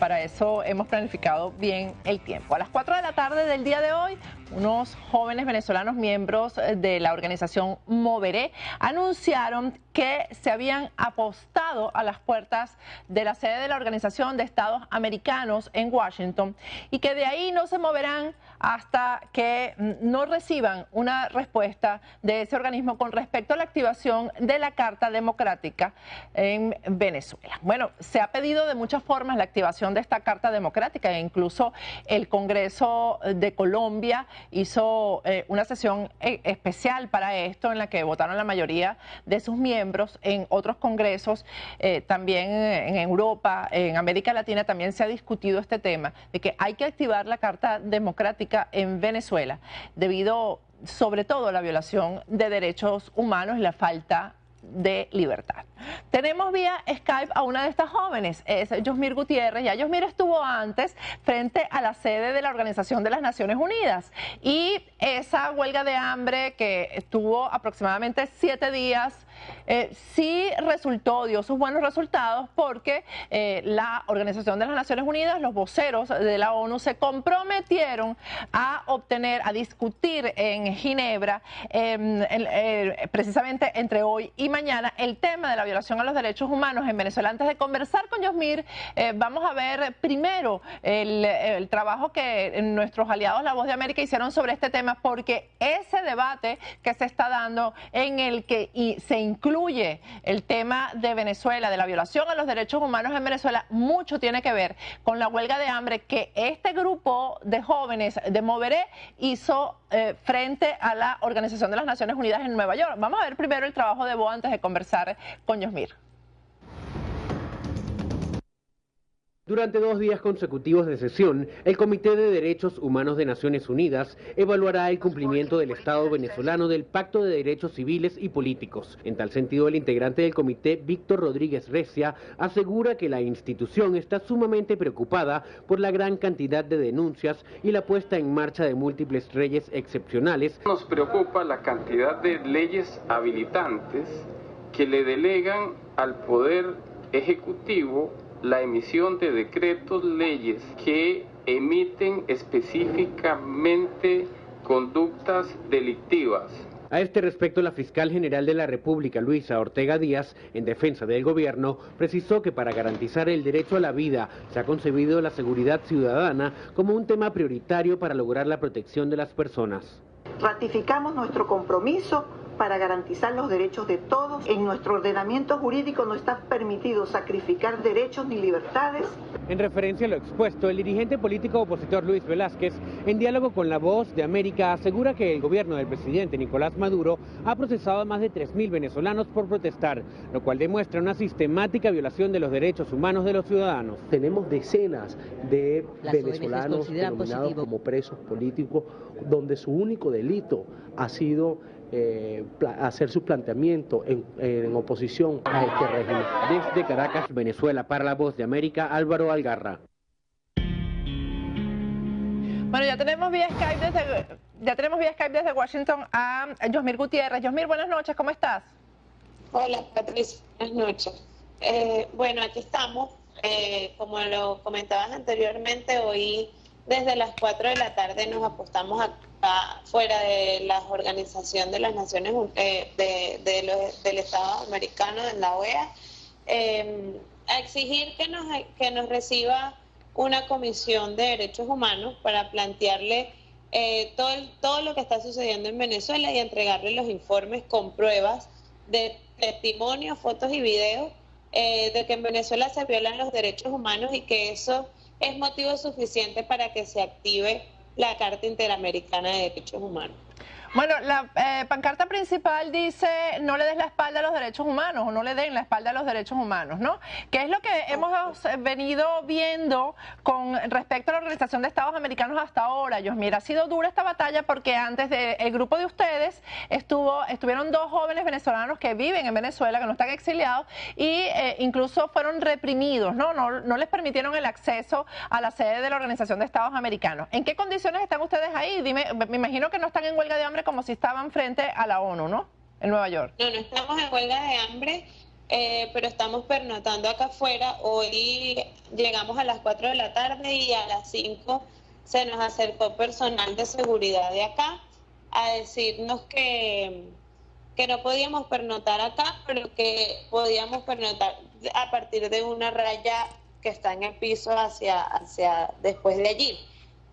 para eso hemos planificado bien el tiempo. A las 4 de la tarde del día de hoy, unos jóvenes venezolanos miembros de la organización Moveré anunciaron que se habían apostado a las puertas de la sede de la Organización de Estados Americanos en Washington y que de ahí no se moverán hasta que no reciban una respuesta de ese organismo con respecto a la activación de la Carta Democrática en Venezuela. Bueno, se ha pedido de muchas formas la activación de esta Carta Democrática e incluso el Congreso de Colombia hizo una sesión especial para esto en la que votaron la mayoría de sus miembros. En otros congresos, también en Europa, en América Latina, también se ha discutido este tema de que hay que activar la Carta Democrática en Venezuela debido sobre todo a la violación de derechos humanos y la falta de libertad. Tenemos vía Skype a una de estas jóvenes, es Yosmir Gutiérrez. Ya Yosmir estuvo antes frente a la sede de la Organización de las Naciones Unidas y esa huelga de hambre que estuvo aproximadamente 7 días sí dio sus buenos resultados porque la Organización de las Naciones Unidas, los voceros de la ONU se comprometieron a discutir en Ginebra precisamente entre hoy y mañana el tema de la violación a los derechos humanos en Venezuela. Antes de conversar con Yosmir, vamos a ver primero el trabajo que nuestros aliados La Voz de América hicieron sobre este tema, porque ese debate que se está dando en el que se incluye el tema de Venezuela, de la violación a los derechos humanos en Venezuela, mucho tiene que ver con la huelga de hambre que este grupo de jóvenes de Moveré hizo frente a la Organización de las Naciones Unidas en Nueva York. Vamos a ver primero el trabajo de voz antes de conversar con Yosmir. Durante 2 días consecutivos de sesión, el Comité de Derechos Humanos de Naciones Unidas evaluará el cumplimiento del Estado venezolano del Pacto de Derechos Civiles y Políticos. En tal sentido, el integrante del comité, Víctor Rodríguez Recia, asegura que la institución está sumamente preocupada por la gran cantidad de denuncias y la puesta en marcha de múltiples leyes excepcionales. Nos preocupa la cantidad de leyes habilitantes que le delegan al Poder Ejecutivo la emisión de decretos, leyes que emiten específicamente conductas delictivas. A este respecto, la fiscal general de la República, Luisa Ortega Díaz, en defensa del gobierno, precisó que para garantizar el derecho a la vida se ha concebido la seguridad ciudadana como un tema prioritario para lograr la protección de las personas. Ratificamos nuestro compromiso para garantizar los derechos de todos. En nuestro ordenamiento jurídico no está permitido sacrificar derechos ni libertades. En referencia a lo expuesto, el dirigente político opositor Luis Velázquez, en diálogo con La Voz de América, asegura que el gobierno del presidente Nicolás Maduro ha procesado a más de 3.000 venezolanos por protestar, lo cual demuestra una sistemática violación de los derechos humanos de los ciudadanos. Tenemos decenas de venezolanos denominados como presos políticos, donde su único delito ha sido hacer su planteamiento en oposición a este régimen. Desde Caracas, Venezuela, para La Voz de América, Álvaro Algarra. Bueno, ya tenemos vía Skype desde Washington a Yosmir Gutiérrez. Yosmir, buenas noches, ¿cómo estás? Hola, Patricia, buenas noches. Bueno, aquí estamos. Como lo comentabas anteriormente, hoy desde las 4 de la tarde nos apostamos acá fuera de la Organización de las Naciones del Estado Americano, en la OEA, a exigir que nos reciba una comisión de derechos humanos para plantearle todo lo que está sucediendo en Venezuela y entregarle los informes con pruebas de testimonios, fotos y videos de que en Venezuela se violan los derechos humanos y que eso es motivo suficiente para que se active la Carta Interamericana de Derechos Humanos. Bueno, la pancarta principal dice no le des la espalda a los derechos humanos o no le den la espalda a los derechos humanos, ¿no? Que es lo que hemos venido viendo con respecto a la Organización de Estados Americanos hasta ahora. Yosmir, ha sido dura esta batalla porque antes del grupo de ustedes estuvieron 2 jóvenes venezolanos que viven en Venezuela, que no están exiliados y incluso fueron reprimidos, ¿no? No les permitieron el acceso a la sede de la Organización de Estados Americanos. ¿En qué condiciones están ustedes ahí? Dime, me imagino que no están en huelga de hambre como si estaban frente a la ONU, ¿no? En Nueva York. No estamos en huelga de hambre. pero estamos pernotando acá afuera. Hoy llegamos a las 4 de la tarde y a las 5 se nos acercó personal de seguridad de acá a decirnos que no podíamos pernotar acá, pero que podíamos pernotar a partir de una raya que está en el piso hacia después de allí.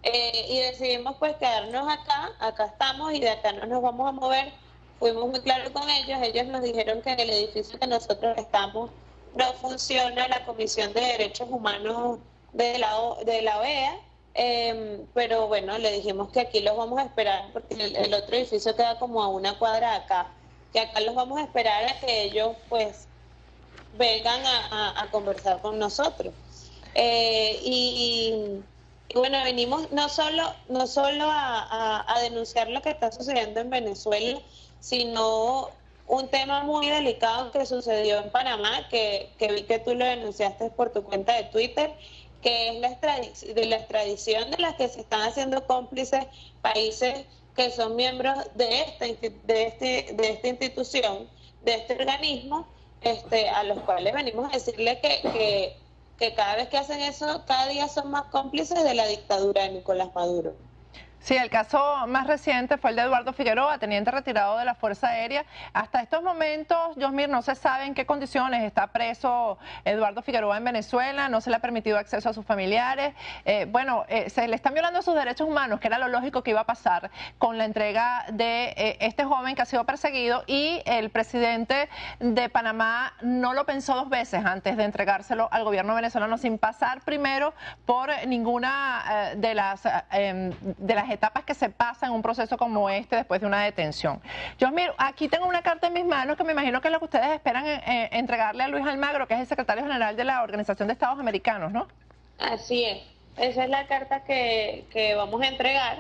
Y decidimos pues quedarnos acá estamos y de acá no nos vamos a mover. Fuimos muy claros con ellos nos dijeron que en el edificio que nosotros estamos no funciona la Comisión de Derechos Humanos de la OEA, pero bueno, le dijimos que aquí los vamos a esperar porque el otro edificio queda como a una cuadra de acá, que acá los vamos a esperar a que ellos pues vengan a conversar con nosotros. Y bueno, venimos no solo a denunciar lo que está sucediendo en Venezuela, sino un tema muy delicado que sucedió en Panamá, que vi que tú lo denunciaste por tu cuenta de Twitter, que es la extradición de las que se están haciendo cómplices países que son miembros de esta institución, de este organismo, a los cuales venimos a decirle que cada vez que hacen eso, cada día son más cómplices de la dictadura de Nicolás Maduro. Sí, el caso más reciente fue el de Eduardo Figueroa, teniente retirado de la Fuerza Aérea. Hasta estos momentos, Yosmir, no se sabe en qué condiciones está preso Eduardo Figueroa en Venezuela, no se le ha permitido acceso a sus familiares. Se le están violando sus derechos humanos, que era lo lógico que iba a pasar con la entrega de este joven que ha sido perseguido, y el presidente de Panamá no lo pensó dos veces antes de entregárselo al gobierno venezolano, sin pasar primero por ninguna de las etapas que se pasan en un proceso como este después de una detención. Yosmir, aquí tengo una carta en mis manos que me imagino que es lo que ustedes esperan entregarle a Luis Almagro, que es el secretario general de la Organización de Estados Americanos, ¿no? Así es. Esa es la carta que vamos a entregar.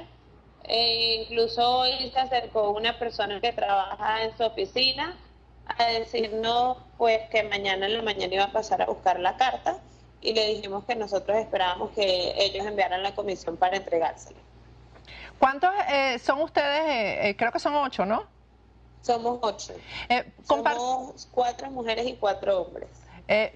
Incluso hoy se acercó una persona que trabaja en su oficina a decirnos pues que mañana en la mañana iba a pasar a buscar la carta, y le dijimos que nosotros esperábamos que ellos enviaran la comisión para entregársela. ¿Cuántos son ustedes? Creo que son 8, ¿no? Somos 8. Somos 4 mujeres y 4 hombres.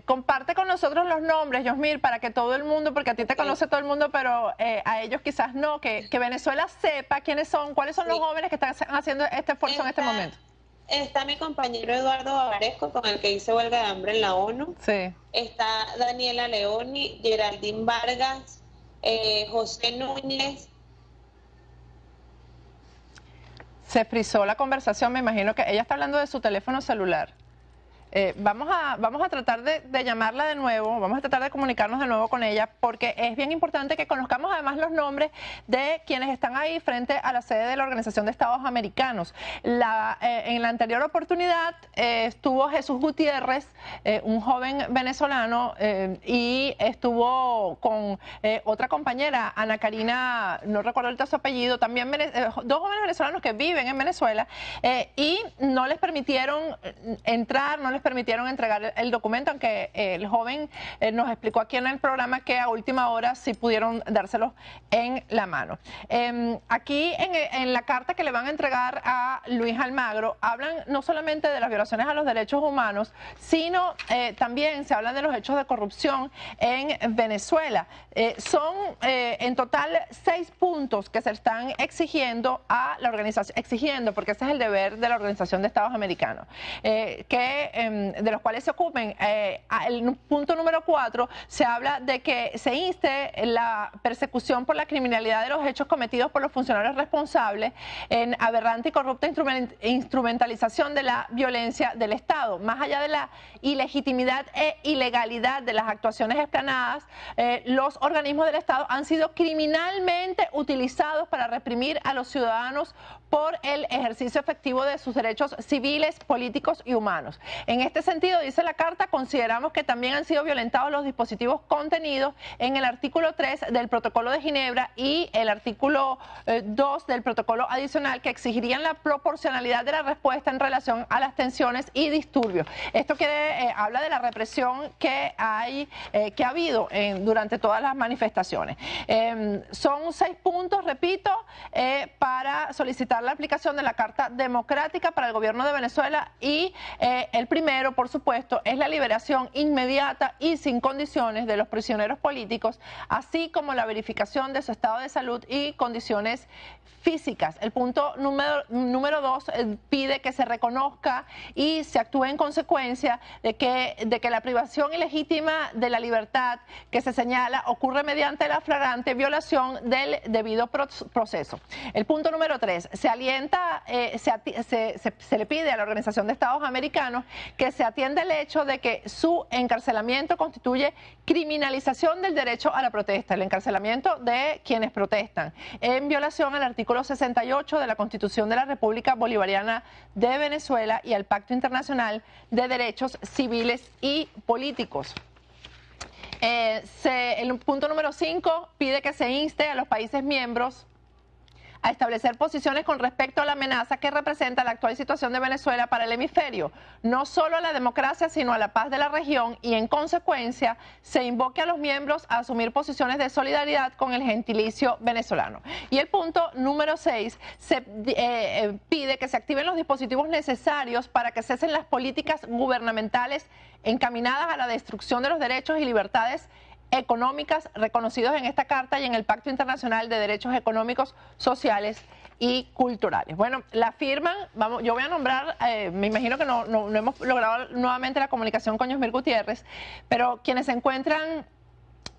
Comparte con nosotros los nombres, Yosmir, para que todo el mundo, porque a ti te conoce todo el mundo, pero a ellos quizás no, que Venezuela sepa quiénes son, cuáles son los jóvenes que están haciendo este esfuerzo en este momento. Está mi compañero Eduardo Bavaresco, con el que hice huelga de hambre en la ONU. Sí. Está Daniela Leoni, Geraldine Vargas, José Núñez. Se frizó la conversación, me imagino que ella está hablando de su teléfono celular. Vamos a tratar de llamarla de nuevo, vamos a tratar de comunicarnos de nuevo con ella, porque es bien importante que conozcamos además los nombres de quienes están ahí frente a la sede de la Organización de Estados Americanos. En la anterior oportunidad estuvo Jesús Gutiérrez, un joven venezolano, y estuvo con otra compañera, Ana Karina, no recuerdo ahorita su apellido, también dos jóvenes venezolanos que viven en Venezuela, y no les permitieron entrar, no les permitieron entregar el documento, aunque el joven nos explicó aquí en el programa que a última hora sí pudieron dárselos en la mano. Aquí en la carta que le van a entregar a Luis Almagro hablan no solamente de las violaciones a los derechos humanos, sino también se habla de los hechos de corrupción en Venezuela. Son en total 6 puntos que se están exigiendo a la organización, porque ese es el deber de la Organización de Estados Americanos, de los cuales se ocupen. El punto número 4 se habla de que se inste la persecución por la criminalidad de los hechos cometidos por los funcionarios responsables en aberrante y corrupta instrumentalización de la violencia del Estado. Más allá de la ilegitimidad e ilegalidad de las actuaciones explanadas, los organismos del Estado han sido criminalmente utilizados para reprimir a los ciudadanos por el ejercicio efectivo de sus derechos civiles, políticos y humanos. En este sentido, dice la carta, consideramos que también han sido violentados los dispositivos contenidos en el artículo 3 del Protocolo de Ginebra y el artículo 2 del Protocolo adicional, que exigirían la proporcionalidad de la respuesta en relación a las tensiones y disturbios. Esto habla de la represión que ha habido durante todas las manifestaciones. Son 6 puntos, repito, para solicitar la aplicación de la Carta Democrática para el gobierno de Venezuela, y el primero primero, por supuesto, es la liberación inmediata y sin condiciones de los prisioneros políticos, así como la verificación de su estado de salud y condiciones físicas. El punto número 2 pide que se reconozca y se actúe en consecuencia de que la privación ilegítima de la libertad que se señala ocurre mediante la flagrante violación del debido proceso. El punto número 3, se le pide a la Organización de Estados Americanos que se atienda el hecho de que su encarcelamiento constituye criminalización del derecho a la protesta, el encarcelamiento de quienes protestan, en violación al artículo 68 de la Constitución de la República Bolivariana de Venezuela y al Pacto Internacional de Derechos Civiles y Políticos. El punto número 5 pide que se inste a los países miembros a establecer posiciones con respecto a la amenaza que representa la actual situación de Venezuela para el hemisferio, no solo a la democracia, sino a la paz de la región, y en consecuencia se invoque a los miembros a asumir posiciones de solidaridad con el gentilicio venezolano. Y el punto número 6 pide que se activen los dispositivos necesarios para que cesen las políticas gubernamentales encaminadas a la destrucción de los derechos y libertades económicas reconocidos en esta carta y en el Pacto Internacional de Derechos Económicos, Sociales y Culturales. Bueno, la firman, yo voy a nombrar, me imagino que no hemos logrado nuevamente la comunicación con Yosmir Gutiérrez, pero quienes se encuentran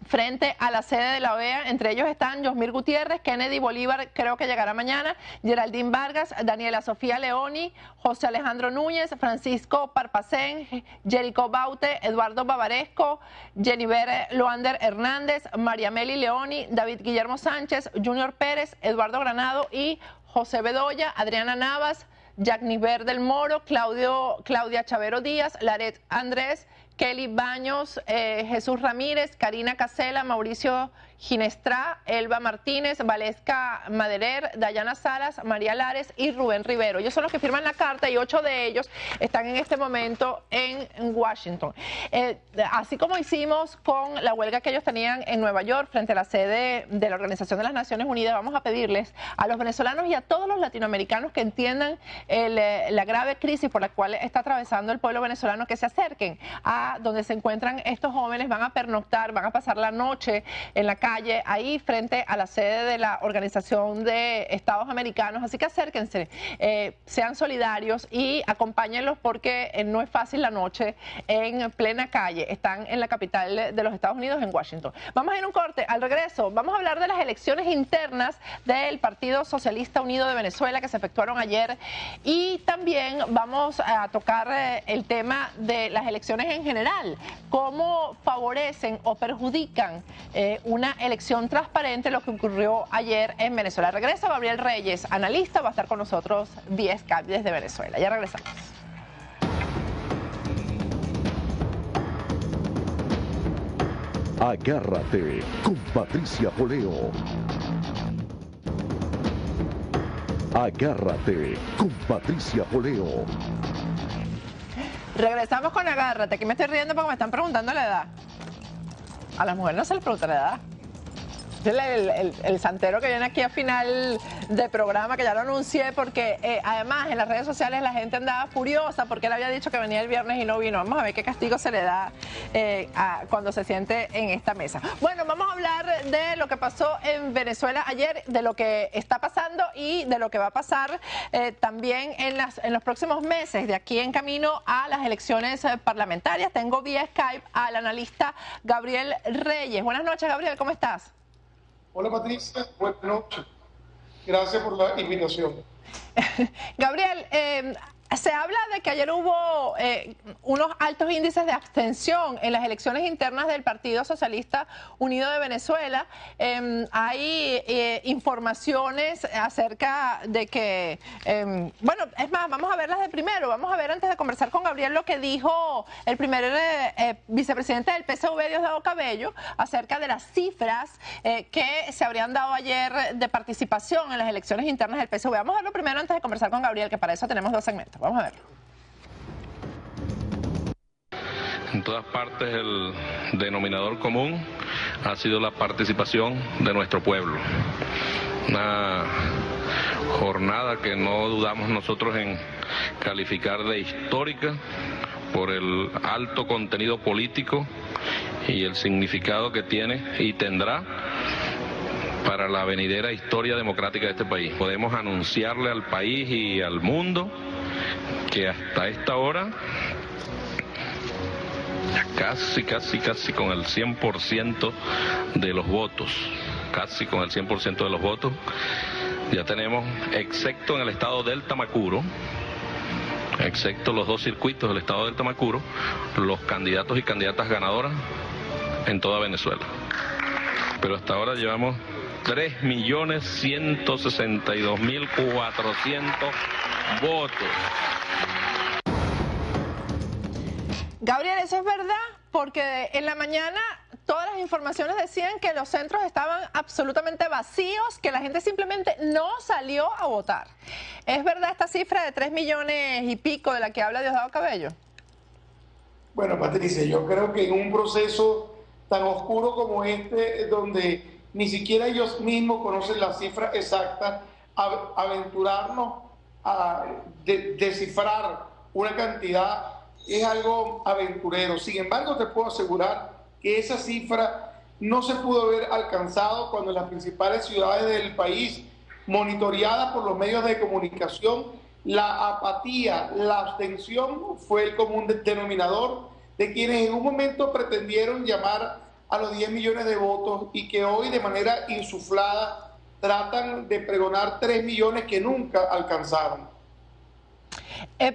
frente a la sede de la OEA, entre ellos están Yosmir Gutiérrez, Kennedy Bolívar, creo que llegará mañana, Geraldine Vargas, Daniela Sofía Leoni, José Alejandro Núñez, Francisco Parpacén, Jerico Baute, Eduardo Bavaresco, Jennifer Loander Hernández, María Meli Leoni, David Guillermo Sánchez, Junior Pérez, Eduardo Granado y José Bedoya, Adriana Navas, Jacniver del Moro, Claudia Chavero Díaz, Laret Andrés, Kelly Baños, Jesús Ramírez, Karina Casela, Mauricio Ginestrá, Elba Martínez, Valesca Maderer, Dayana Salas, María Lares y Rubén Rivero. Ellos son los que firman la carta y 8 de ellos están en este momento en Washington. Así como hicimos con la huelga que ellos tenían en Nueva York frente a la sede de la Organización de las Naciones Unidas, vamos a pedirles a los venezolanos y a todos los latinoamericanos que entiendan la grave crisis por la cual está atravesando el pueblo venezolano que se acerquen a donde se encuentran estos jóvenes, van a pernoctar, van a pasar la noche en la calle, ahí frente a la sede de la Organización de Estados Americanos, así que acérquense, sean solidarios y acompáñenlos porque no es fácil la noche en plena calle, están en la capital de los Estados Unidos, en Washington. Vamos a ir a un corte, al regreso vamos a hablar de las elecciones internas del Partido Socialista Unido de Venezuela que se efectuaron ayer y también vamos a tocar el tema de las elecciones en general, cómo favorecen o perjudican una elección transparente, lo que ocurrió ayer en Venezuela. Regresa Gabriel Reyes, analista, va a estar con nosotros vía Skype desde Venezuela. Ya regresamos. Agárrate con Patricia Poleo. Agárrate con Patricia Poleo. Regresamos con Agárrate. Aquí me estoy riendo porque me están preguntando la edad. A las mujeres no se les pregunta la edad. El santero que viene aquí a final de programa, que ya lo anuncié, porque además en las redes sociales la gente andaba furiosa porque él había dicho que venía el viernes y no vino. Vamos a ver qué castigo se le da cuando se siente en esta mesa. Bueno, vamos a hablar de lo que pasó en Venezuela ayer, de lo que está pasando y de lo que va a pasar también en los próximos meses, de aquí en camino a las elecciones parlamentarias. Tengo vía Skype al analista Gabriel Reyes. Buenas noches, Gabriel, ¿cómo estás? Hola Patricia, buenas noches. Gracias por la invitación. Gabriel, se habla de que ayer hubo unos altos índices de abstención en las elecciones internas del Partido Socialista Unido de Venezuela. Hay informaciones acerca de que, bueno, es más, vamos a verlas de primero. Vamos a ver, antes de conversar con Gabriel, lo que dijo el primer vicepresidente del PSV, Diosdado Cabello, acerca de las cifras que se habrían dado ayer de participación en las elecciones internas del PSV. Vamos a verlo primero antes de conversar con Gabriel, que para eso tenemos 2 segmentos. Vamos a verlo. En todas partes el denominador común ha sido la participación de nuestro pueblo. Una jornada que no dudamos nosotros en calificar de histórica por el alto contenido político y el significado que tiene y tendrá para la venidera historia democrática de este país. Podemos anunciarle al país y al mundo que hasta esta hora, casi con el 100% de los votos, ya tenemos, excepto en el estado del Tamacuro, excepto los 2 circuitos del estado del Tamacuro, los candidatos y candidatas ganadoras en toda Venezuela. Pero hasta ahora llevamos 3.162.400 votos. Gabriel, ¿eso es verdad? Porque en la mañana todas las informaciones decían que los centros estaban absolutamente vacíos, que la gente simplemente no salió a votar. ¿Es verdad esta cifra de 3 millones y pico de la que habla Diosdado Cabello? Bueno, Patricia, yo creo que en un proceso tan oscuro como este, donde ni siquiera ellos mismos conocen la cifra exacta, aventurarnos a descifrar una cantidad es algo aventurero. Sin embargo, te puedo asegurar que esa cifra no se pudo haber alcanzado cuando en las principales ciudades del país, monitoreadas por los medios de comunicación, la apatía, la abstención fue el común denominador de quienes en un momento pretendieron llamar a los 10 millones de votos y que hoy de manera insuflada tratan de pregonar 3 millones que nunca alcanzaron.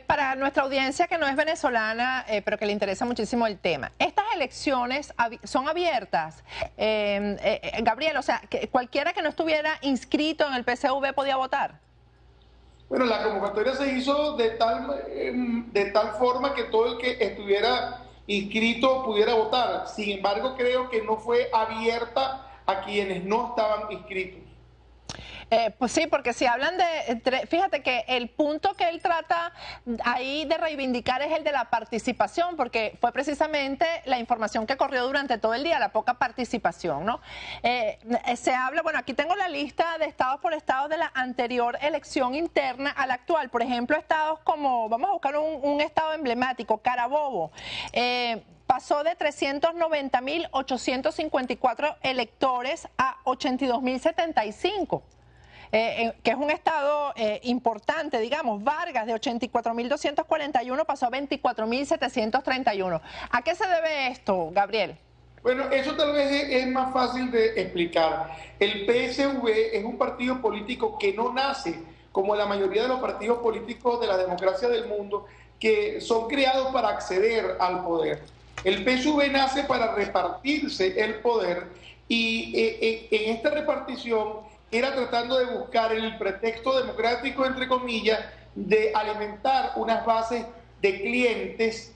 Para nuestra audiencia que no es venezolana, pero que le interesa muchísimo el tema, ¿estas elecciones son abiertas? Gabriel, o sea, que cualquiera que no estuviera inscrito en el PSV podía votar. Bueno, la convocatoria se hizo de tal forma que todo el que estuviera inscrito pudiera votar. Sin embargo, creo que no fue abierta a quienes no estaban inscritos. Pues sí, porque si hablan de... Fíjate que el punto que él trata ahí de reivindicar es el de la participación, porque fue precisamente la información que corrió durante todo el día, la poca participación, ¿no? Se habla, bueno, aquí tengo la lista de estados por estados de la anterior elección interna a la actual. Por ejemplo, estados como, vamos a buscar un estado emblemático, Carabobo. Pasó de 390.854 electores a 82.075. Que es un estado importante, digamos. Vargas, de 84.241 pasó a 24.731. ¿A qué se debe esto, Gabriel? Bueno, eso tal vez es más fácil de explicar. El PSV es un partido político que no nace como la mayoría de los partidos políticos de la democracia del mundo, que son creados para acceder al poder. El PSV nace para repartirse el poder y en esta repartición era tratando de buscar el pretexto democrático, entre comillas, de alimentar unas bases de clientes,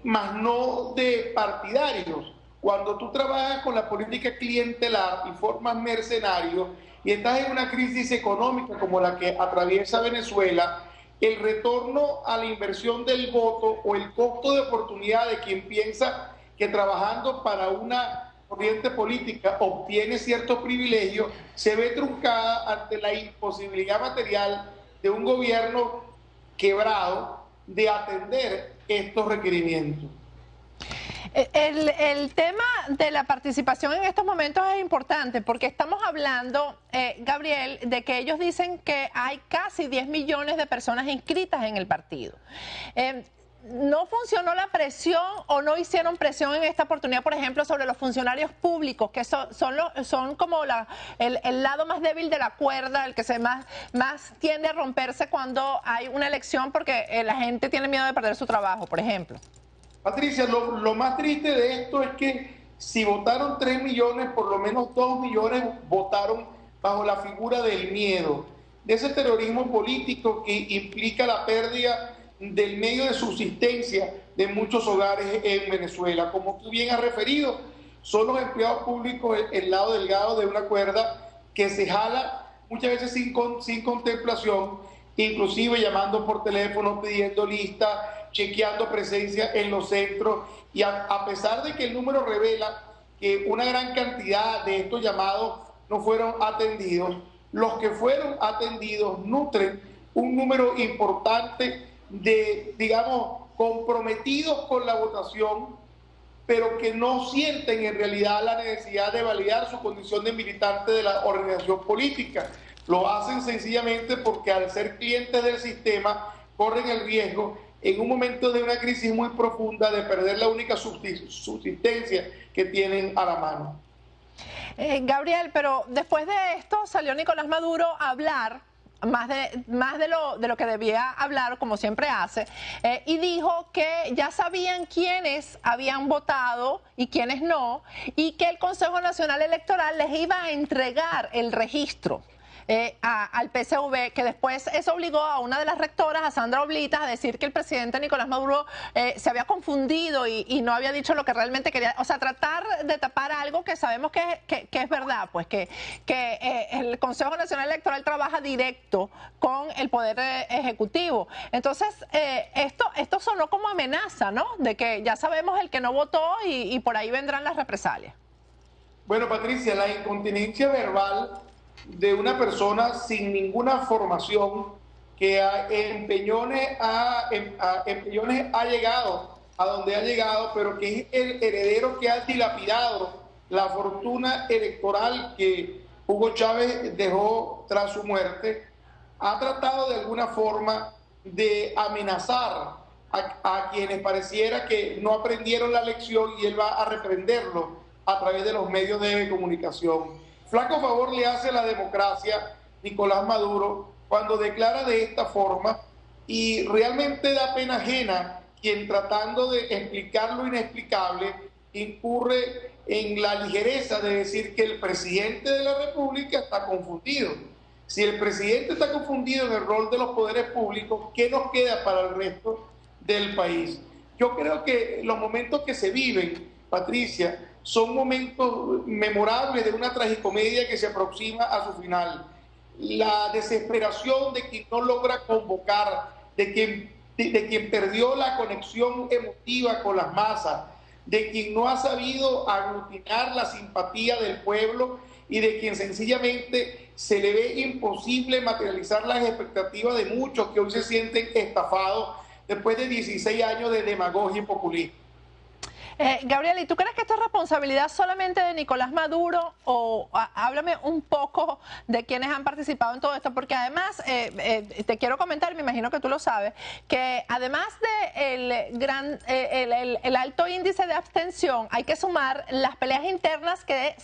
más no de partidarios. Cuando tú trabajas con la política clientelar y formas mercenarios y estás en una crisis económica como la que atraviesa Venezuela, el retorno a la inversión del voto o el costo de oportunidad de quien piensa que trabajando para una corriente política obtiene ciertos privilegios, se ve truncada ante la imposibilidad material de un gobierno quebrado de atender estos requerimientos. El tema de la participación en estos momentos es importante porque estamos hablando, Gabriel, de que ellos dicen que hay casi 10 millones de personas inscritas en el partido. ¿No funcionó la presión o no hicieron presión en esta oportunidad, por ejemplo, sobre los funcionarios públicos, que son como el lado más débil de la cuerda, el que más tiende a romperse cuando hay una elección porque la gente tiene miedo de perder su trabajo, por ejemplo? Patricia, lo más triste de esto es que si votaron 3 millones, por lo menos 2 millones votaron bajo la figura del miedo, de ese terrorismo político que implica la pérdida del medio de subsistencia de muchos hogares en Venezuela. Como tú bien has referido, son los empleados públicos el lado delgado de una cuerda que se jala muchas veces sin contemplación, inclusive llamando por teléfono, pidiendo lista, chequeando presencia en los centros, y a pesar de que el número revela que una gran cantidad de estos llamados no fueron atendidos, los que fueron atendidos nutren un número importante de, digamos, comprometidos con la votación, pero que no sienten en realidad la necesidad de validar su condición de militante de la organización política. Lo hacen sencillamente porque al ser clientes del sistema corren el riesgo en un momento de una crisis muy profunda de perder la única subsistencia que tienen a la mano. Gabriel, pero después de esto salió Nicolás Maduro a hablar más de lo que debía hablar, como siempre hace, y dijo que ya sabían quiénes habían votado y quiénes no, y que el Consejo Nacional Electoral les iba a entregar el registro al PSV, que después eso obligó a una de las rectoras, a Sandra Oblitas, a decir que el presidente Nicolás Maduro se había confundido y no había dicho lo que realmente quería, o sea, tratar de tapar algo que sabemos que es verdad, pues que el Consejo Nacional Electoral trabaja directo con el Poder Ejecutivo. Entonces, esto sonó como amenaza, ¿no? De que ya sabemos el que no votó y por ahí vendrán las represalias. Bueno, Patricia, la incontinencia verbal de una persona sin ninguna formación que en empeñones ha llegado a donde ha llegado, pero que es el heredero que ha dilapidado la fortuna electoral que Hugo Chávez dejó tras su muerte, ha tratado de alguna forma de amenazar a quienes pareciera que no aprendieron la lección, y él va a reprenderlo a través de los medios de comunicación. Flaco favor le hace a la democracia Nicolás Maduro cuando declara de esta forma, y realmente da pena ajena quien, tratando de explicar lo inexplicable, incurre en la ligereza de decir que el presidente de la República está confundido. Si el presidente está confundido en el rol de los poderes públicos, ¿qué nos queda para el resto del país? Yo creo que los momentos que se viven, Patricia, son momentos memorables de una tragicomedia que se aproxima a su final. La desesperación de quien no logra convocar, de quien perdió la conexión emotiva con las masas, de quien no ha sabido aglutinar la simpatía del pueblo y de quien sencillamente se le ve imposible materializar las expectativas de muchos que hoy se sienten estafados después de 16 años de demagogia y populismo. Gabriel, ¿y tú crees que esto es responsabilidad solamente de Nicolás Maduro, o háblame un poco de quienes han participado en todo esto? Porque además, te quiero comentar, me imagino que tú lo sabes, que además de el alto índice de abstención, hay que sumar las peleas internas que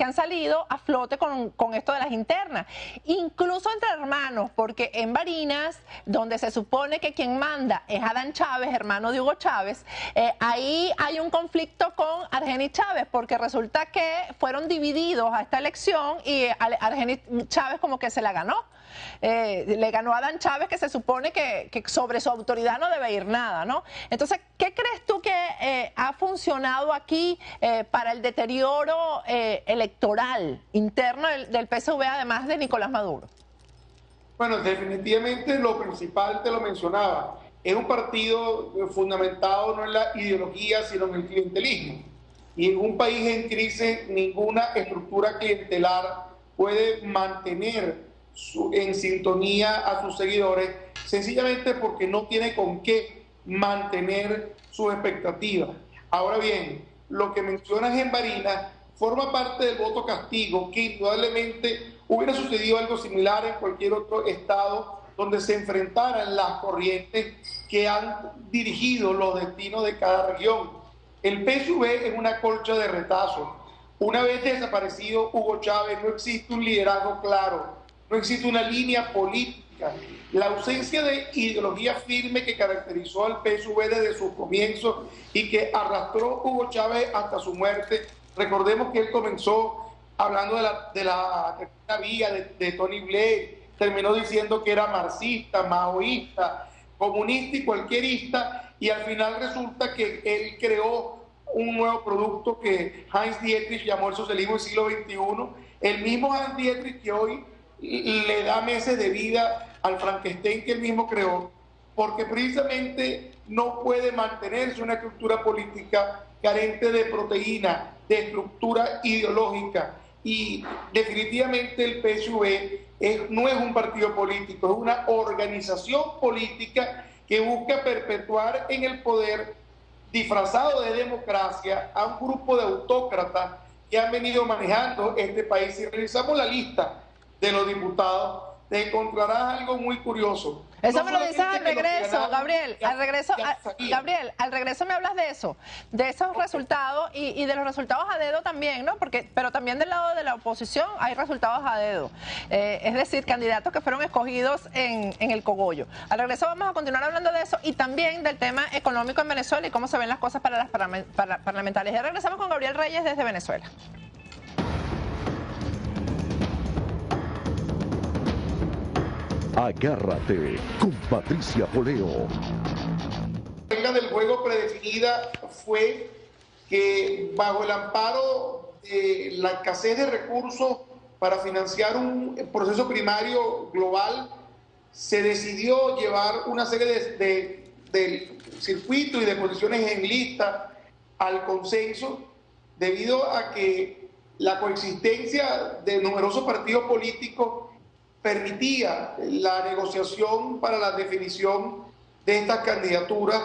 han salido a flote con esto de las internas, incluso entre hermanos, porque en Barinas, donde se supone que quien manda es Adán Chávez, hermano de Hugo Chávez, ahí hay un conflicto con Argenis Chávez, porque resulta que fueron divididos a esta elección y Argenis Chávez como que se la ganó. Le ganó a Adán Chávez, que se supone que sobre su autoridad no debe ir nada, ¿no? Entonces, ¿qué crees tú que ha funcionado aquí para el deterioro electoral interno del PSV, además de Nicolás Maduro? Bueno, definitivamente lo principal, te lo mencionaba, es un partido fundamentado no en la ideología, sino en el clientelismo. Y en un país en crisis, ninguna estructura clientelar puede mantener en sintonía a sus seguidores, sencillamente porque no tiene con qué mantener sus expectativas. Ahora bien, lo que mencionas en Barinas forma parte del voto castigo, que indudablemente hubiera sucedido algo similar en cualquier otro estado donde se enfrentaran las corrientes que han dirigido los destinos de cada región. El PSV es una colcha de retazos. Una vez desaparecido Hugo Chávez, no existe un liderazgo claro, no existe una línea política. La ausencia de ideología firme que caracterizó al PSV desde sus comienzos y que arrastró Hugo Chávez hasta su muerte. Recordemos que él comenzó hablando de la tercera vía de Tony Blair, terminó diciendo que era marxista, maoísta, comunista y cualquierista, y al final resulta que él creó un nuevo producto que Heinz Dietrich llamó el socialismo del siglo XXI, el mismo Heinz Dietrich que hoy le da meses de vida al Frankenstein que él mismo creó, porque precisamente no puede mantenerse una estructura política carente de proteína, de estructura ideológica, y definitivamente el PSV no es un partido político, es una organización política que busca perpetuar en el poder, disfrazado de democracia, a un grupo de autócratas que han venido manejando este país. Si revisamos la lista de los diputados, te encontrarás algo muy curioso. Eso me lo dices al regreso, Gabriel. Gabriel, al regreso me hablas de eso, de esos resultados y de los resultados a dedo también, ¿no? Pero también del lado de la oposición hay resultados a dedo. Es decir, candidatos que fueron escogidos en el cogollo. Al regreso vamos a continuar hablando de eso y también del tema económico en Venezuela y cómo se ven las cosas para las parlamentarias. Ya regresamos con Gabriel Reyes desde Venezuela. Agárrate con Patricia Poleo. La regla del juego predefinida fue que bajo el amparo de la escasez de recursos para financiar un proceso primario global, se decidió llevar una serie de circuitos y de posiciones en lista al consenso, debido a que la coexistencia de numerosos partidos políticos permitía la negociación para la definición de estas candidaturas,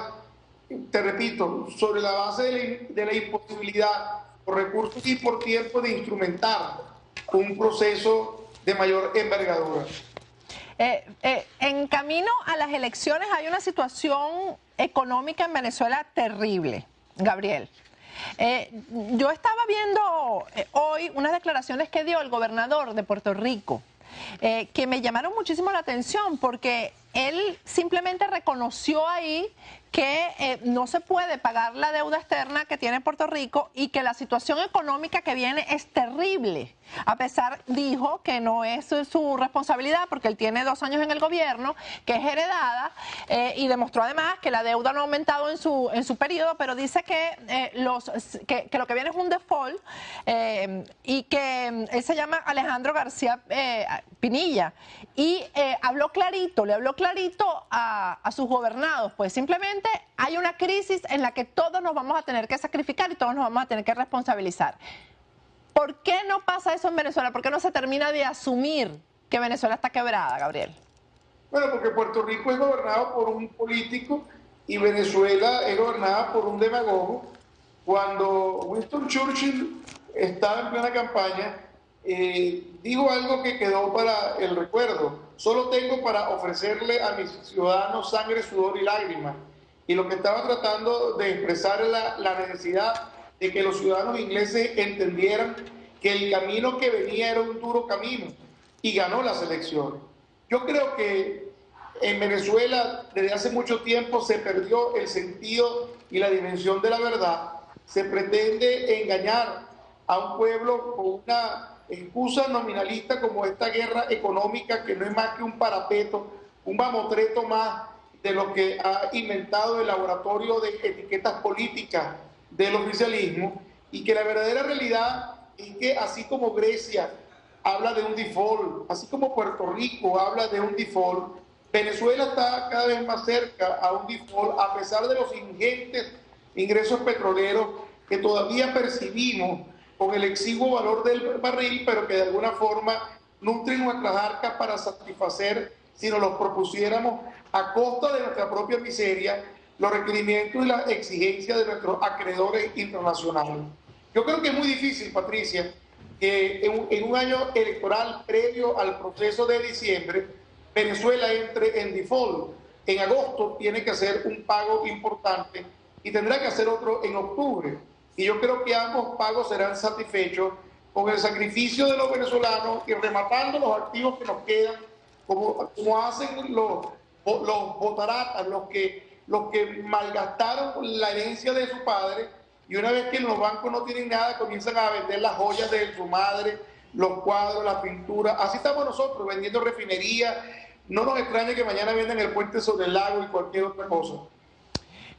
te repito, sobre la base de la imposibilidad por recursos y por tiempo de instrumentar un proceso de mayor envergadura. En camino a las elecciones hay una situación económica en Venezuela terrible, Gabriel. Yo estaba viendo hoy unas declaraciones que dio el gobernador de Puerto Rico, que me llamaron muchísimo la atención porque él simplemente reconoció ahí que no se puede pagar la deuda externa que tiene Puerto Rico y que la situación económica que viene es terrible. A pesar, dijo que no es su responsabilidad porque él tiene 2 años en el gobierno, que es heredada, y demostró además que la deuda no ha aumentado en su periodo, pero dice que lo que viene es un default y que él se llama Alejandro García Pinilla y le habló clarito a sus gobernados, pues simplemente hay una crisis en la que todos nos vamos a tener que sacrificar y todos nos vamos a tener que responsabilizar. ¿Por qué no pasa eso en Venezuela? ¿Por qué no se termina de asumir que Venezuela está quebrada, Gabriel? Bueno, porque Puerto Rico es gobernado por un político y Venezuela es gobernada por un demagogo. Cuando Winston Churchill estaba en plena campaña, dijo algo que quedó para el recuerdo: solo tengo para ofrecerle a mis ciudadanos sangre, sudor y lágrimas. Y lo que estaba tratando de expresar es la necesidad de que los ciudadanos ingleses entendieran que el camino que venía era un duro camino, y ganó las elecciones. Yo creo que en Venezuela desde hace mucho tiempo se perdió el sentido y la dimensión de la verdad. Se pretende engañar a un pueblo con una excusa nominalista como esta guerra económica, que no es más que un parapeto, un mamotreto más de lo que ha inventado el laboratorio de etiquetas políticas del oficialismo, y que la verdadera realidad es que así como Grecia habla de un default, así como Puerto Rico habla de un default, Venezuela está cada vez más cerca a un default, a pesar de los ingentes ingresos petroleros que todavía percibimos con el exiguo valor del barril, pero que de alguna forma nutren nuestras arcas para satisfacer, si nos los propusiéramos a costa de nuestra propia miseria, los requerimientos y las exigencias de nuestros acreedores internacionales. Yo creo que es muy difícil, Patricia, que en un año electoral previo al proceso de diciembre, Venezuela entre en default. En agosto tiene que hacer un pago importante y tendrá que hacer otro en octubre. Y yo creo que ambos pagos serán satisfechos con el sacrificio de los venezolanos y rematando los activos que nos quedan, como hacen los botaratas, los que malgastaron la herencia de su padre, y una vez que en los bancos no tienen nada, comienzan a vender las joyas de su madre, los cuadros, la pintura. Así estamos nosotros, vendiendo refinería. No nos extraña que mañana vendan el puente sobre el lago y cualquier otra cosa.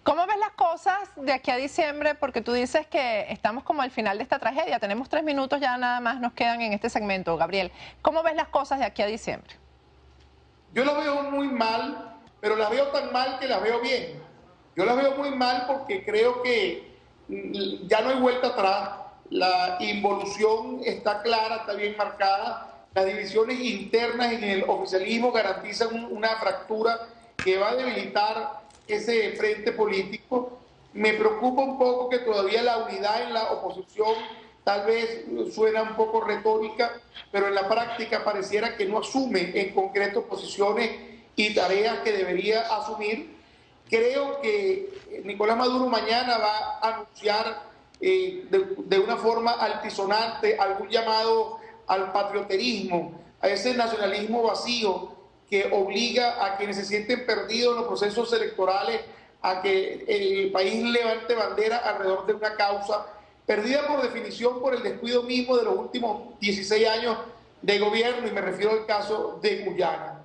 ¿Cómo ves las cosas de aquí a diciembre? Porque tú dices que estamos como al final de esta tragedia. Tenemos 3 minutos ya nada más nos quedan en este segmento, Gabriel. ¿Cómo ves las cosas de aquí a diciembre? Yo las veo muy mal, pero las veo tan mal que las veo bien. Yo las veo muy mal porque creo que ya no hay vuelta atrás. La involución está clara, está bien marcada. Las divisiones internas en el oficialismo garantizan una fractura que va a debilitar ese frente político. Me preocupa un poco que todavía la unidad en la oposición tal vez suena un poco retórica, pero en la práctica pareciera que no asume en concreto posiciones y tareas que debería asumir. Creo que Nicolás Maduro mañana va a anunciar de una forma altisonante algún llamado al patrioterismo, a ese nacionalismo vacío que obliga a quienes se sienten perdidos en los procesos electorales a que el país levante bandera alrededor de una causa perdida por definición por el descuido mismo de los últimos 16 años de gobierno, y me refiero al caso de Guyana.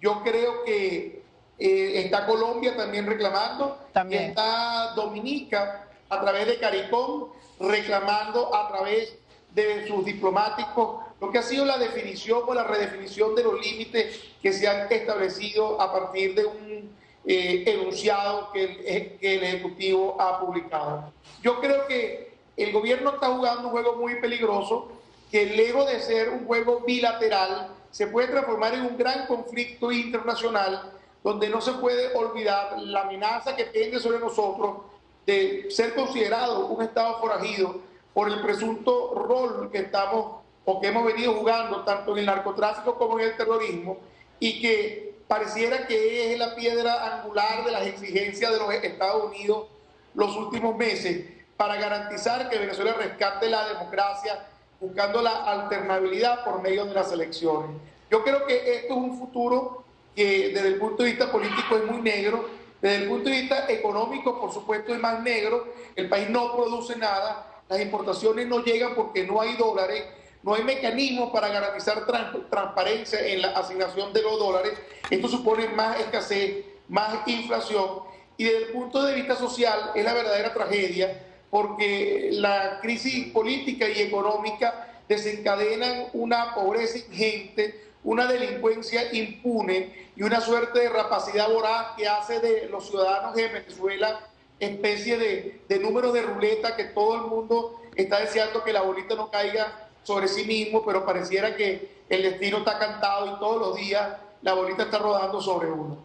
Yo creo que está Colombia también reclamando, y está Dominica a través de CARICOM reclamando a través de sus diplomáticos lo que ha sido la definición o la redefinición de los límites que se han establecido a partir de un enunciado que el Ejecutivo ha publicado. Yo creo que el gobierno está jugando un juego muy peligroso, que lejos de ser un juego bilateral, se puede transformar en un gran conflicto internacional, donde no se puede olvidar la amenaza que pende sobre nosotros de ser considerado un Estado forajido por el presunto rol que estamos o que hemos venido jugando tanto en el narcotráfico como en el terrorismo, y que pareciera que es la piedra angular de las exigencias de los Estados Unidos los últimos meses para garantizar que Venezuela rescate la democracia, buscando la alternabilidad por medio de las elecciones. Yo creo que esto es un futuro que desde el punto de vista político es muy negro, desde el punto de vista económico, por supuesto, es más negro. El país no produce nada, las importaciones no llegan porque no hay dólares, no hay mecanismos para garantizar transparencia en la asignación de los dólares. Esto supone más escasez, más inflación, y desde el punto de vista social es la verdadera tragedia, porque la crisis política y económica desencadenan una pobreza ingente, una delincuencia impune y una suerte de rapacidad voraz que hace de los ciudadanos de Venezuela especie de números de ruleta, que todo el mundo está deseando que la bolita no caiga sobre sí mismo, pero pareciera que el destino está cantado y todos los días la bolita está rodando sobre uno.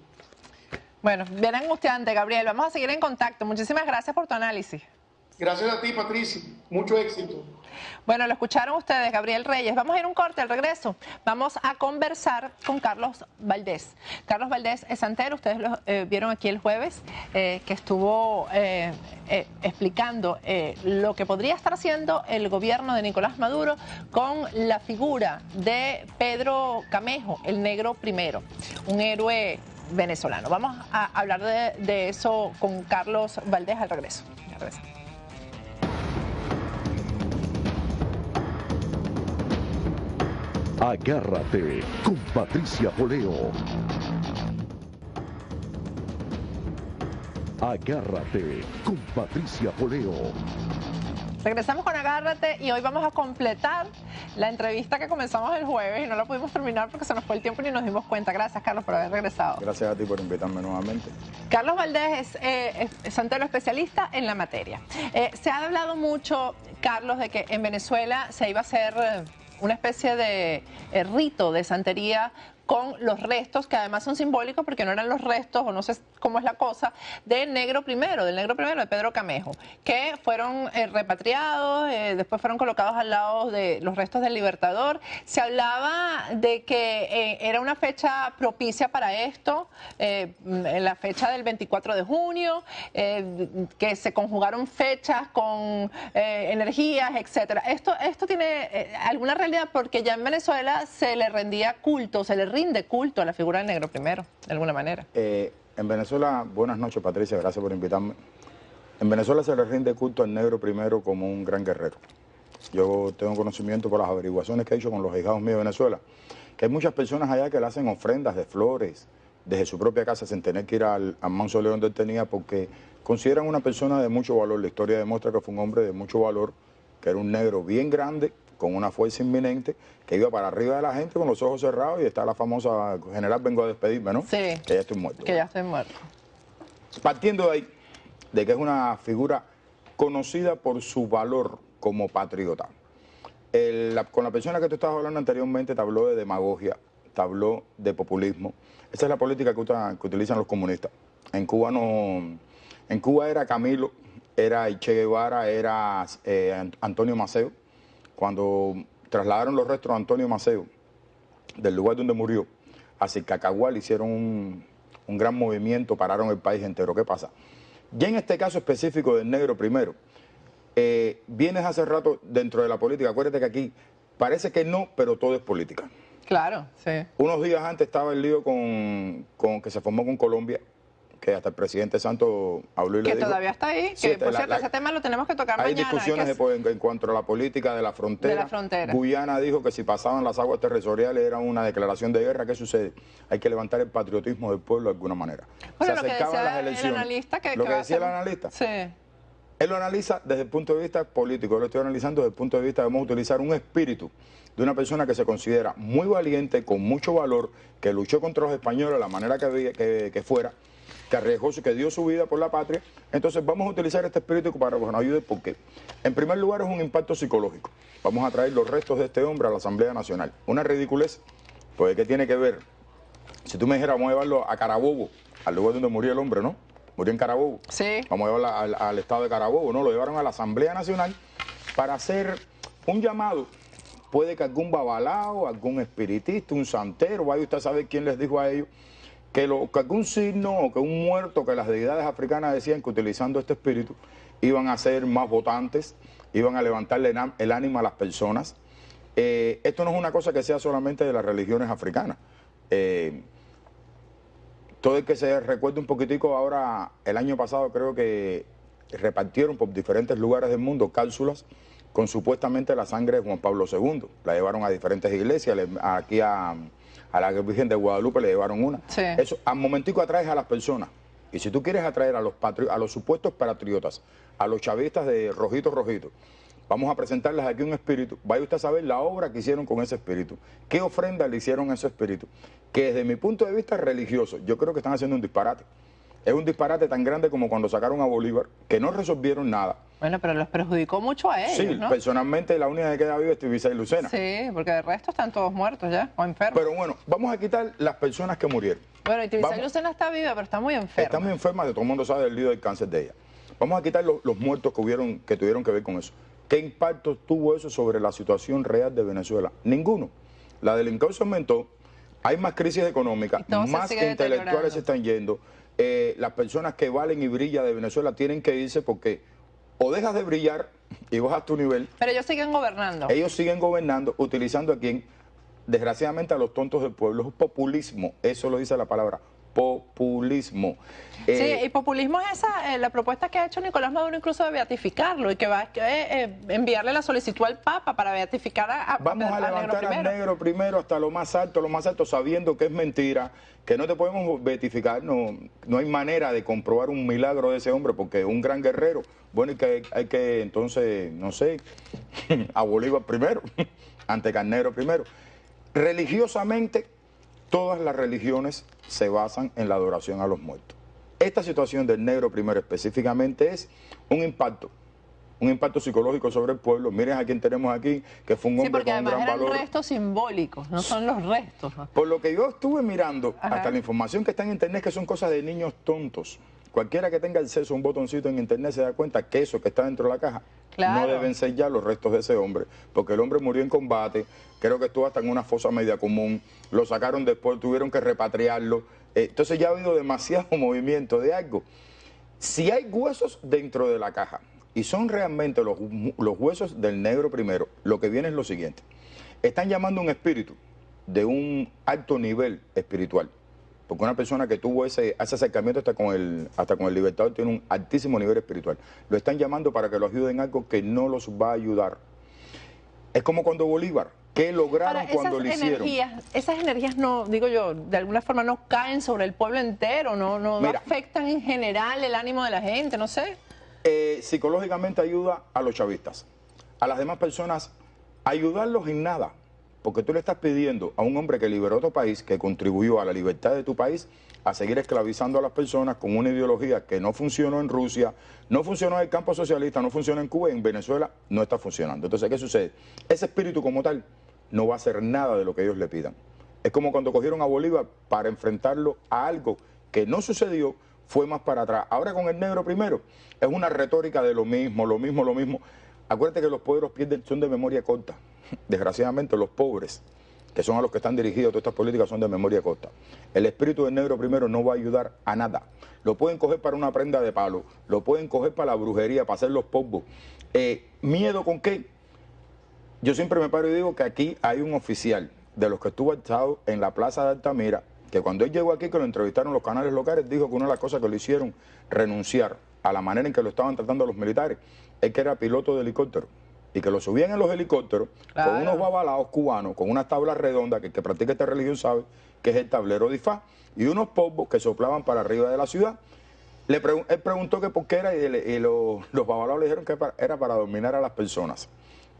Bueno, bien angustiante, Gabriel. Vamos a seguir en contacto. Muchísimas gracias por tu análisis. Gracias a ti, Patricia. Mucho éxito. Bueno, lo escucharon ustedes, Gabriel Reyes. Vamos a ir a un corte, al regreso vamos a conversar con Carlos Valdés. Carlos Valdés es santero, ustedes lo vieron aquí el jueves, que estuvo explicando lo que podría estar haciendo el gobierno de Nicolás Maduro con la figura de Pedro Camejo, el negro primero, un héroe venezolano. Vamos a hablar de eso con Carlos Valdés al regreso. Agárrate con Patricia Poleo. Agárrate con Patricia Poleo. Regresamos con Agárrate y hoy vamos a completar la entrevista que comenzamos el jueves y no la pudimos terminar porque se nos fue el tiempo y ni nos dimos cuenta. Gracias, Carlos, por haber regresado. Gracias a ti por invitarme nuevamente. Carlos Valdés es santero especialista en la materia. Se ha hablado mucho, Carlos, de que en Venezuela se iba a hacer una especie de rito de santería con los restos, que además son simbólicos porque no eran los restos, o no sé cómo es la cosa, del negro primero, de Pedro Camejo, que fueron repatriados, después fueron colocados al lado de los restos del Libertador. Se hablaba de que era una fecha propicia para esto, en la fecha del 24 de junio, que se conjugaron fechas con energías, etcétera. Esto tiene alguna realidad, porque ya en Venezuela se le rendía culto, se le rinde culto a la figura del negro primero, de alguna manera. En Venezuela, buenas noches, Patricia, gracias por invitarme. En Venezuela se le rinde culto al negro primero como un gran guerrero. Yo tengo conocimiento por las averiguaciones que he hecho con los hijados míos de Venezuela, que hay muchas personas allá que le hacen ofrendas de flores desde su propia casa sin tener que ir al mausoleo donde él tenía, porque consideran una persona de mucho valor. La historia demuestra que fue un hombre de mucho valor, que era un negro bien grande, con una fuerza inminente, que iba para arriba de la gente con los ojos cerrados, y está la famosa general, vengo a despedirme, ¿no? Sí. Que ya estoy muerto. Que ya estoy muerto. Partiendo de ahí, de que es una figura conocida por su valor como patriota. Con la persona que tú estabas hablando anteriormente te habló de demagogia, te habló de populismo. Esa es la política que utilizan los comunistas. En Cuba no, en Cuba era Camilo, era Che Guevara, era Antonio Maceo. Cuando trasladaron los restos de Antonio Maceo del lugar donde murió hacia el Cacahual, hicieron un gran movimiento, pararon el país entero. ¿Qué pasa? Ya en este caso específico del negro primero, vienes hace rato dentro de la política. Acuérdate que aquí parece que no, pero todo es política. Claro, sí. Unos días antes estaba el lío con que se formó con Colombia, que hasta el presidente Santos habló y le dijo... Que todavía está ahí, Sí, que por cierto, ese tema lo tenemos que tocar hay mañana. Hay discusiones en cuanto a la política de la frontera. De la frontera. Guyana dijo que si pasaban las aguas territoriales era una declaración de guerra. ¿Qué sucede? Hay que levantar el patriotismo del pueblo de alguna manera. Bueno, se lo que acercaban decía las elecciones. el analista lo que decía el analista. Sí. Él lo analiza desde el punto de vista político, yo lo estoy analizando desde el punto de vista de vamos a utilizar un espíritu de una persona que se considera muy valiente, con mucho valor, que luchó contra los españoles de la manera que fuera, que arriesgó, que dio su vida por la patria. Entonces vamos a utilizar este espíritu para que nos ayude. ¿Por qué? En primer lugar es un impacto psicológico. Vamos a traer los restos de este hombre a la Asamblea Nacional. Una ridiculez, pues ¿qué tiene que ver? Si tú me dijeras, vamos a llevarlo a Carabobo, al lugar donde murió el hombre, ¿no? Murió en Carabobo. Sí. Vamos a llevarlo al estado de Carabobo, ¿no? Lo llevaron a la Asamblea Nacional para hacer un llamado. Puede que algún babalao, algún espiritista, un santero, vaya usted a saber quién les dijo a ellos, que algún signo o que un muerto, que las deidades africanas decían que utilizando este espíritu iban a ser más votantes, iban a levantarle el ánimo a las personas. Esto no es una cosa que sea solamente de las religiones africanas. Todo el que se recuerde un poquitico ahora, el año pasado creo que repartieron por diferentes lugares del mundo cápsulas con supuestamente la sangre de Juan Pablo II. La llevaron a diferentes iglesias, aquí a la Virgen de Guadalupe le llevaron una. Sí. Eso, al momentico atraes a las personas. Y si tú quieres atraer a los supuestos patriotas, a los chavistas de rojito, vamos a presentarles aquí un espíritu. Vaya usted a saber la obra que hicieron con ese espíritu. ¿Qué ofrenda le hicieron a ese espíritu? Que desde mi punto de vista religioso, yo creo que están haciendo un disparate. Es un disparate tan grande como cuando sacaron a Bolívar, que no resolvieron nada. Bueno, pero los perjudicó mucho a ellos, sí, ¿no? Personalmente la única que queda viva es Tibisay Lucena. Sí, porque de resto están todos muertos ya, o enfermos. Pero bueno, vamos a quitar las personas que murieron. Bueno, y Tibisay Lucena está viva, pero está muy enferma. Está muy enferma, todo el mundo sabe del lío del cáncer de ella. Vamos a quitar los muertos que tuvieron que ver con eso. ¿Qué impacto tuvo eso sobre la situación real de Venezuela? Ninguno. La delincuencia aumentó, hay más crisis económica, más intelectuales se están yendo. Las personas que valen y brillan de Venezuela tienen que irse porque o dejas de brillar y bajas tu nivel. Pero ellos siguen gobernando. Ellos siguen gobernando, utilizando a quien, desgraciadamente, a los tontos del pueblo. Es populismo, eso lo dice la palabra, populismo. Sí, y populismo es esa, la propuesta que ha hecho Nicolás Maduro incluso de beatificarlo y que va a enviarle la solicitud al Papa para beatificar Vamos a levantar al negro primero hasta lo más alto, sabiendo que es mentira, que no te podemos beatificar, no hay manera de comprobar un milagro de ese hombre porque es un gran guerrero. Bueno, y que hay que entonces, no sé, a Bolívar primero, ante Carnero primero. Religiosamente, todas las religiones se basan en la adoración a los muertos. Esta situación del negro primero específicamente es un impacto psicológico sobre el pueblo. Miren a quien tenemos aquí, que fue un hombre con un gran valor. Eran restos simbólicos, no son los restos. Por lo que yo estuve mirando, hasta la información que está en internet, que son cosas de niños tontos. Cualquiera que tenga acceso a un botoncito en internet se da cuenta que eso que está dentro de la caja no deben ser ya los restos de ese hombre, porque el hombre murió en combate, creo que estuvo hasta en una fosa media común, lo sacaron después, tuvieron que repatriarlo, entonces ya ha habido demasiado movimiento de algo. Si hay huesos dentro de la caja y son realmente los huesos del negro primero, lo que viene es lo siguiente: están llamando a un espíritu de un alto nivel espiritual. Porque una persona que tuvo ese acercamiento hasta con el Libertador tiene un altísimo nivel espiritual. Lo están llamando para que lo ayuden en algo que no los va a ayudar. Es como cuando Bolívar, ¿qué lograron cuando lo hicieron? Esas energías no, digo yo, de alguna forma no caen sobre el pueblo entero, no afectan en general el ánimo de la gente, no sé. Psicológicamente ayuda a los chavistas. A las demás personas, ayudarlos en nada. Porque tú le estás pidiendo a un hombre que liberó tu país, que contribuyó a la libertad de tu país, a seguir esclavizando a las personas con una ideología que no funcionó en Rusia, no funcionó en el campo socialista, no funcionó en Cuba y en Venezuela no está funcionando. Entonces, ¿qué sucede? Ese espíritu como tal no va a hacer nada de lo que ellos le pidan. Es como cuando cogieron a Bolívar para enfrentarlo a algo que no sucedió, fue más para atrás. Ahora con el negro primero, es una retórica de lo mismo. Acuérdate que los pueblos son de memoria corta. Desgraciadamente los pobres, que son a los que están dirigidos todas estas políticas, son de memoria corta. El espíritu del negro primero no va a ayudar a nada. Lo pueden coger para una prenda de palo, lo pueden coger para la brujería, para hacer los polvos. ¿Miedo con qué? Yo siempre me paro y digo que aquí hay un oficial de los que estuvo echado en la plaza de Altamira, que cuando él llegó aquí, que lo entrevistaron los canales locales, dijo que una de las cosas que lo hicieron renunciar a la manera en que lo estaban tratando los militares es que era piloto de helicóptero y que lo subían en los helicópteros con unos babalaos cubanos, con unas tablas redondas, que el que practica esta religión sabe que es el tablero de Ifá, y unos polvos que soplaban para arriba de la ciudad. Él preguntó que por qué era y los babalaos le dijeron que era para dominar a las personas.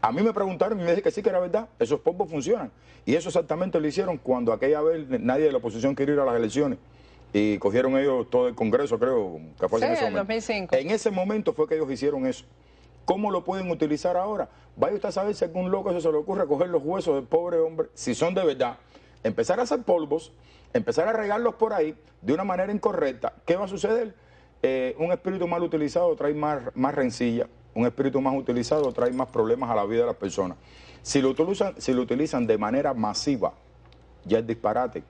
A mí me preguntaron y me dije que sí, que era verdad, esos polvos funcionan. Y eso exactamente lo hicieron cuando aquella vez nadie de la oposición quería ir a las elecciones y cogieron ellos todo el Congreso, creo, que fue en ese momento. 2005. En ese momento fue que ellos hicieron eso. ¿Cómo lo pueden utilizar ahora? Vaya usted a saber si a algún loco eso se le ocurre coger los huesos del pobre hombre, si son de verdad, empezar a hacer polvos, empezar a regarlos por ahí de una manera incorrecta. ¿Qué va a suceder? Un espíritu mal utilizado trae más rencilla. Un espíritu más utilizado trae más problemas a la vida de las personas. Si lo utilizan de manera masiva, ya el disparate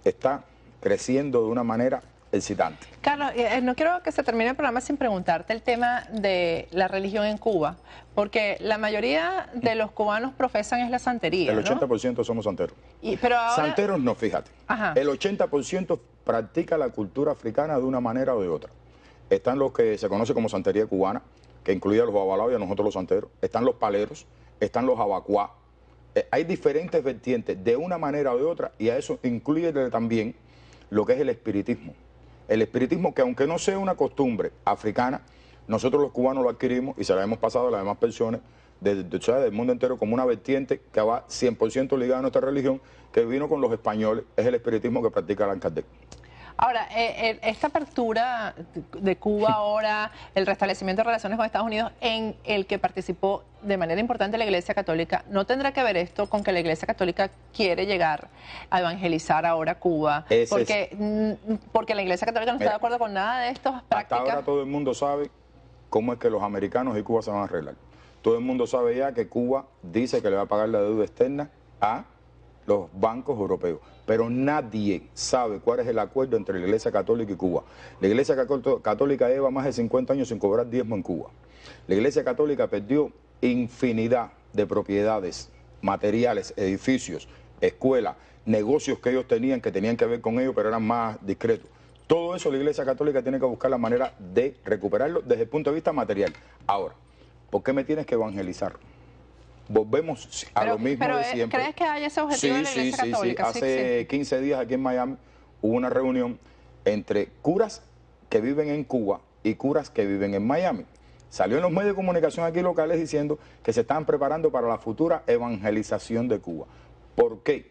está creciendo de una manera excitante. Carlos, no quiero que se termine el programa sin preguntarte el tema de la religión en Cuba, porque la mayoría de los cubanos profesan es la santería, El 80% somos santeros. Pero ahora... Santeros no, fíjate. Ajá. El 80% practica la cultura africana de una manera o de otra. Están los que se conoce como santería cubana, que incluye a los babalaos y a nosotros los santeros. Están los paleros, están los abacuá. Hay diferentes vertientes de una manera o de otra, y a eso incluye también lo que es el espiritismo. El espiritismo, que aunque no sea una costumbre africana, nosotros los cubanos lo adquirimos y se la hemos pasado a las demás personas del mundo entero como una vertiente que va 100% ligada a nuestra religión, que vino con los españoles. Es el espiritismo que practica Allan Kardec. Ahora, esta apertura de Cuba ahora, el restablecimiento de relaciones con Estados Unidos, en el que participó de manera importante la Iglesia Católica, ¿no tendrá que ver esto con que la Iglesia Católica quiere llegar a evangelizar ahora Cuba? Porque la Iglesia Católica no está de acuerdo con nada de estas prácticas. Hasta ahora todo el mundo sabe cómo es que los americanos y Cuba se van a arreglar. Todo el mundo sabe ya que Cuba dice que le va a pagar la deuda externa a los bancos europeos, pero nadie sabe cuál es el acuerdo entre la Iglesia Católica y Cuba. La Iglesia Católica lleva más de 50 años sin cobrar diezmo en Cuba. La Iglesia Católica perdió infinidad de propiedades, materiales, edificios, escuelas, negocios que ellos tenían que ver con ellos, pero eran más discretos. Todo eso la Iglesia Católica tiene que buscar la manera de recuperarlo desde el punto de vista material. Ahora, ¿por qué me tienes que evangelizar? Volvemos a lo mismo de siempre. ¿Crees que hay ese objetivo en la Iglesia Católica? Sí. Hace 15 días aquí en Miami hubo una reunión entre curas que viven en Cuba y curas que viven en Miami. Salió en los medios de comunicación aquí locales diciendo que se estaban preparando para la futura evangelización de Cuba. ¿Por qué?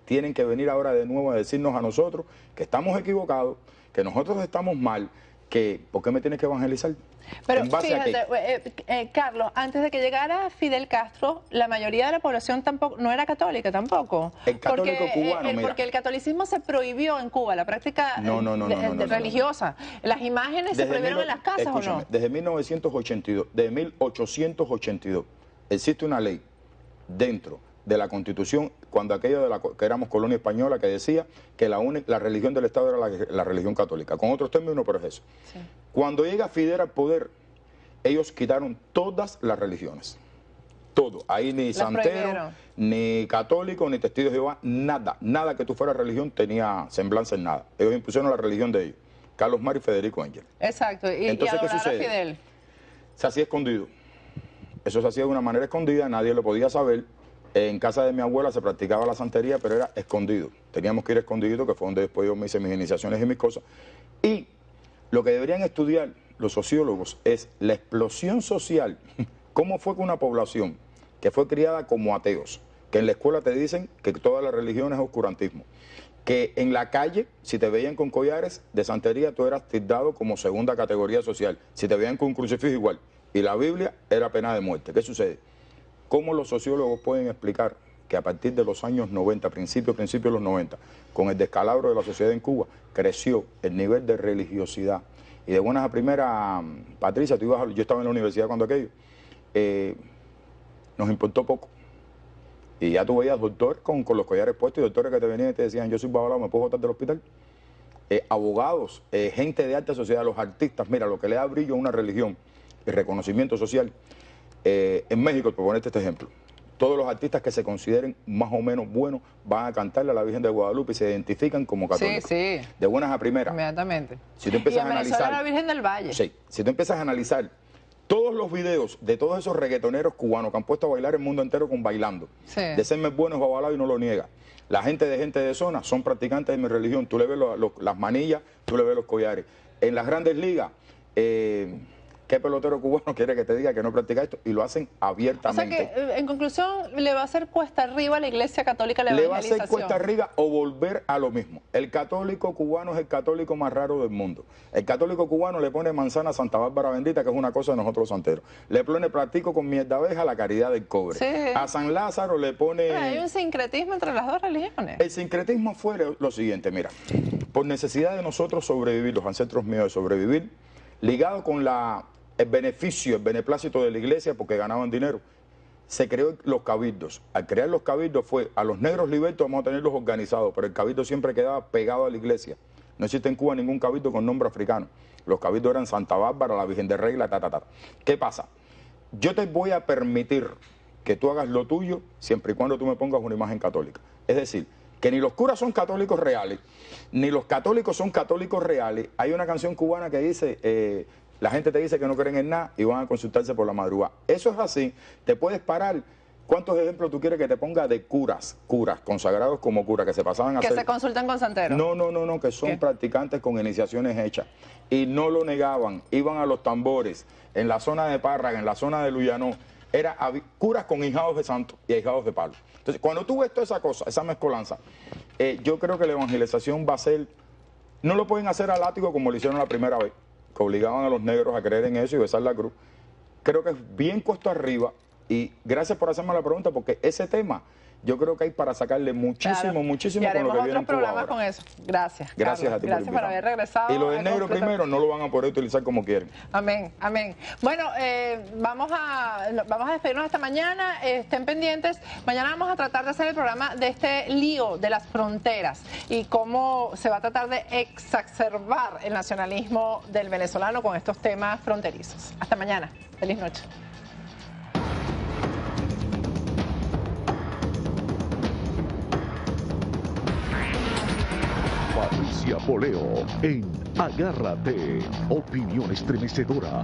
Tienen que venir ahora de nuevo a decirnos a nosotros que estamos equivocados, que nosotros estamos mal, que ¿por qué me tienes que evangelizar? Pero fíjate, Carlos, antes de que llegara Fidel Castro, la mayoría de la población tampoco no era católica tampoco. El católico cubano, mira. Porque el catolicismo se prohibió en Cuba, la práctica religiosa. ¿Las imágenes se prohibieron en las casas o no? Desde 1882 existe una ley dentro de la Constitución, cuando aquello que éramos colonia española, que decía que la religión del Estado era la religión católica. Con otros términos, pero es eso. Sí. Cuando llega Fidel al poder, ellos quitaron todas las religiones. Todo. Ahí ni santero, ni católico, ni testigo de Jehová, nada. Nada que tú fueras religión tenía semblanza en nada. Ellos impusieron la religión de ellos. Carlos Mar y Federico Ángel. Exacto. Entonces, ¿qué sucede? Fidel. Se hacía escondido. Eso se hacía de una manera escondida, nadie lo podía saber. En casa de mi abuela se practicaba la santería, pero era escondido. Teníamos que ir escondido, que fue donde después yo me hice mis iniciaciones y mis cosas. Y lo que deberían estudiar los sociólogos es la explosión social. ¿Cómo fue que una población que fue criada como ateos, que en la escuela te dicen que toda la religión es oscurantismo, que en la calle, si te veían con collares de santería, tú eras tildado como segunda categoría social, si te veían con un crucifijo igual, y la Biblia era pena de muerte? ¿Qué sucede? ¿Cómo los sociólogos pueden explicar que a partir de los años 90, principios de los 90, con el descalabro de la sociedad en Cuba, creció el nivel de religiosidad. Y de buenas a primeras, Patricia, yo estaba en la universidad cuando aquello, nos importó poco. Y ya tú veías doctor con los collares puestos y doctores que te venían y te decían, yo soy babalao, ¿me puedo botar del hospital? Abogados, gente de alta sociedad, los artistas, mira, lo que le da brillo a una religión y reconocimiento social. En México, por ponerte este ejemplo, todos los artistas que se consideren más o menos buenos van a cantarle a la Virgen de Guadalupe y se identifican como católicos. Sí, sí. De buenas a primeras. Inmediatamente. Si tú empiezas y en a Venezuela analizar, la Virgen del Valle. Sí, si tú empiezas a analizar todos los videos de todos esos reggaetoneros cubanos que han puesto a bailar el mundo entero con bailando, de serme buenos babalao y no lo niega. La gente de zona son practicantes de mi religión. Tú le ves las manillas, tú le ves los collares. En las grandes ligas, ¿qué pelotero cubano quiere que te diga que no practica esto? Y lo hacen abiertamente. O sea que, en conclusión, le va a hacer cuesta arriba a la Iglesia Católica la evangelización. Le va a hacer cuesta arriba o volver a lo mismo. El católico cubano es el católico más raro del mundo. El católico cubano le pone manzana a Santa Bárbara Bendita, que es una cosa de nosotros santeros. Le pone platico con mierda abeja la caridad del cobre. Sí. A San Lázaro le pone... Pero hay un sincretismo entre las dos religiones. El sincretismo fue lo siguiente, mira. Por necesidad de nosotros sobrevivir, los ancestros míos de sobrevivir, ligado con el beneficio, el beneplácito de la iglesia porque ganaban dinero, se creó los cabildos. Al crear los cabildos fue a los negros libertos vamos a tenerlos organizados, pero el cabildo siempre quedaba pegado a la iglesia. No existe en Cuba ningún cabildo con nombre africano. Los cabildos eran Santa Bárbara, la Virgen de Regla, ¿Qué pasa? Yo te voy a permitir que tú hagas lo tuyo siempre y cuando tú me pongas una imagen católica. Es decir, que ni los curas son católicos reales, ni los católicos son católicos reales. Hay una canción cubana que dice... la gente te dice que no creen en nada y van a consultarse por la madrugada. Eso es así. Te puedes parar. ¿Cuántos ejemplos tú quieres que te ponga de curas consagrados como curas, que se pasaban a hacer? Que se consultan con santeros. No, que son practicantes con iniciaciones hechas. Y no lo negaban. Iban a los tambores, en la zona de Párraga, en la zona de Luyanó. Curas con hijados de santo y hijados de palo. Entonces, cuando tú ves toda esa cosa, esa mezcolanza, yo creo que la evangelización va a ser... No lo pueden hacer a látigo como lo hicieron la primera vez, que obligaban a los negros a creer en eso y besar la cruz. Creo que es bien cuesta arriba y gracias por hacerme la pregunta porque ese tema yo creo que hay para sacarle muchísimo con lo que viene en Cuba ahora. Con eso. Gracias. Gracias Carlos, a ti gracias por haber regresado. Y lo del negro primero no lo van a poder utilizar como quieren. Amén, amén. Bueno, vamos a despedirnos hasta mañana. Estén pendientes. Mañana vamos a tratar de hacer el programa de este lío de las fronteras y cómo se va a tratar de exacerbar el nacionalismo del venezolano con estos temas fronterizos. Hasta mañana. Feliz noche. Patricia Poleo en Agárrate, opinión estremecedora.